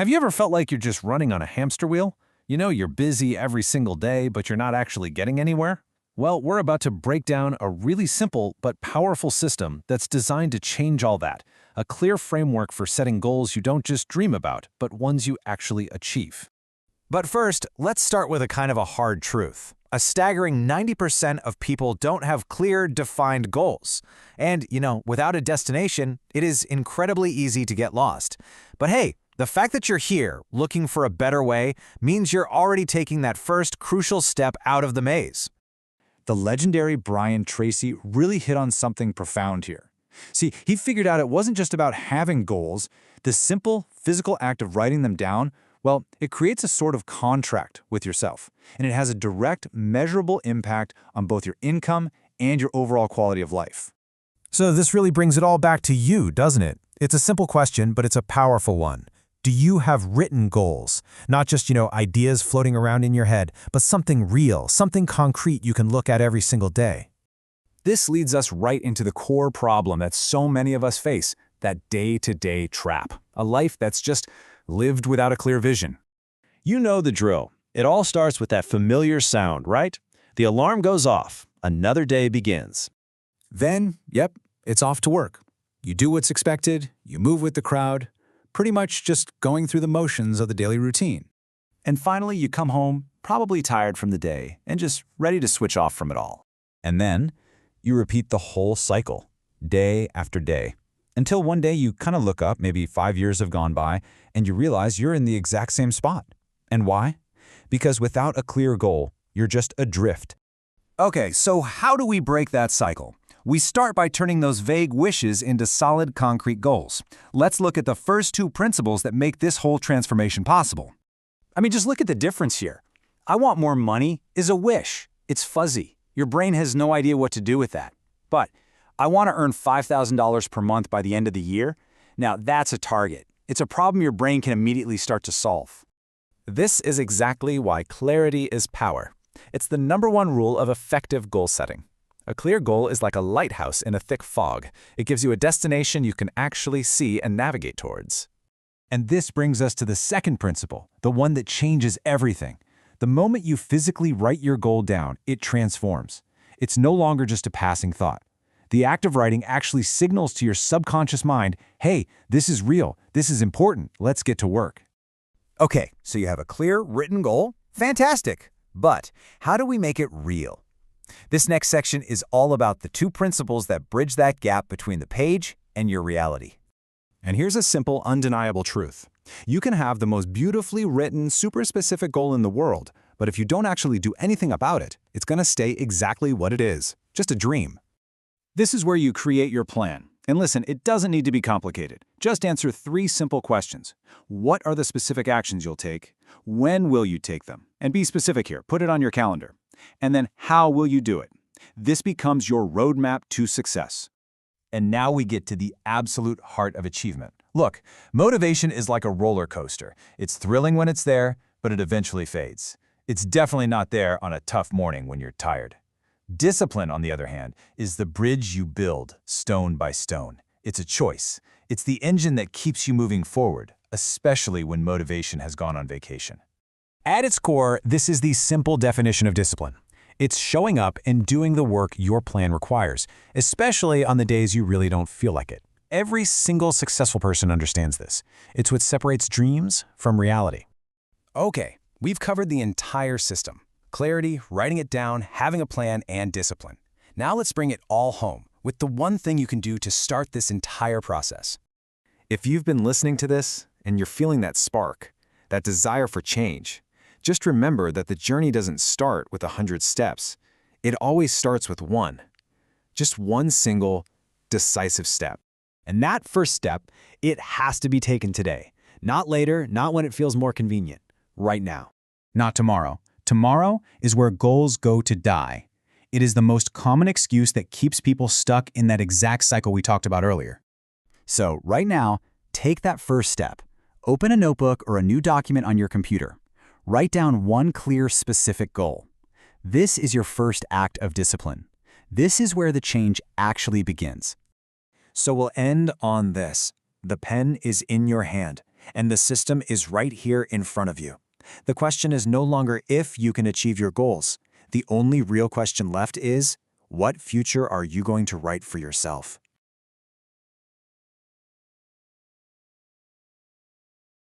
Have you ever felt like you're just running on a hamster wheel? You know, you're busy every single day, but you're not actually getting anywhere? Well, we're about to break down a really simple but powerful system that's designed to change all that. A clear framework for setting goals you don't just dream about, but ones you actually achieve. But first, let's start with a kind of a hard truth. A staggering 90% of people don't have clear, defined goals. And, without a destination, it is incredibly easy to get lost. But hey, the fact that you're here, looking for a better way, means you're already taking that first crucial step out of the maze. The legendary Tracy really hit on something profound here. See, he figured out it wasn't just about having goals. The simple, physical act of writing them down, well, it creates a sort of contract with yourself, and it has a direct, measurable impact on both your income and your overall quality of life. So this really brings it all back to you, doesn't it? It's a simple question, but it's a powerful one. Do you have written goals? Not just, ideas floating around in your head, but something real, something concrete you can look at every single day. This leads us right into the core problem that so many of us face, that day-to-day trap. A life that's just lived without a clear vision. You know the drill. It all starts with that familiar sound, right? The alarm goes off. Another day begins. Then, it's off to work. You do what's expected, you move with the crowd, pretty much just going through the motions of the daily routine. And finally, you come home, probably tired from the day, and just ready to switch off from it all. And then you repeat the whole cycle, day after day, until one day you kind of look up, maybe 5 years have gone by, and you realize you're in the exact same spot. And why? Because without a clear goal, you're just adrift. Okay, so how do we break that cycle? We start by turning those vague wishes into solid, concrete goals. Let's look at the first two principles that make this whole transformation possible. Just look at the difference here. I want more money is a wish. It's fuzzy. Your brain has no idea what to do with that. But I want to earn $5,000 per month by the end of the year. Now, that's a target. It's a problem your brain can immediately start to solve. This is exactly why clarity is power. It's the #1 rule of effective goal setting. A clear goal is like a lighthouse in a thick fog. It gives you a destination you can actually see and navigate towards. And this brings us to the second principle, the one that changes everything. The moment you physically write your goal down, it transforms. It's no longer just a passing thought. The act of writing actually signals to your subconscious mind, hey, this is real, this is important, let's get to work. Okay, so you have a clear, written goal? Fantastic! But how do we make it real? This next section is all about the two principles that bridge that gap between the page and your reality. And here's a simple, undeniable truth. You can have the most beautifully written, super specific goal in the world, but if you don't actually do anything about it, it's going to stay exactly what it is, just a dream. This is where you create your plan. And listen, it doesn't need to be complicated. Just answer 3 simple questions. What are the specific actions you'll take? When will you take them? And be specific here. Put it on your calendar. And then how will you do it? This becomes your roadmap to success. And now we get to the absolute heart of achievement. Look, motivation is like a roller coaster. It's thrilling when it's there, but it eventually fades. It's definitely not there on a tough morning when you're tired. Discipline, on the other hand, is the bridge you build stone by stone. It's a choice. It's the engine that keeps you moving forward, especially when motivation has gone on vacation. At its core, this is the simple definition of discipline. It's showing up and doing the work your plan requires, especially on the days you really don't feel like it. Every single successful person understands this. It's what separates dreams from reality. Okay, we've covered the entire system. Clarity, writing it down, having a plan, and discipline. Now let's bring it all home with the one thing you can do to start this entire process. If you've been listening to this and you're feeling that spark, that desire for change, just remember that the journey doesn't start with 100 steps. It always starts with one. Just one single, decisive step. And that first step, it has to be taken today. Not later, not when it feels more convenient. Right now. Not tomorrow. Tomorrow is where goals go to die. It is the most common excuse that keeps people stuck in that exact cycle we talked about earlier. So right now, take that first step. Open a notebook or a new document on your computer. Write down one clear, specific goal. This is your first act of discipline. This is where the change actually begins. So we'll end on this. The pen is in your hand. and the system is right here in front of you. The question is no longer if you can achieve your goals. The only real question left is, what future are you going to write for yourself?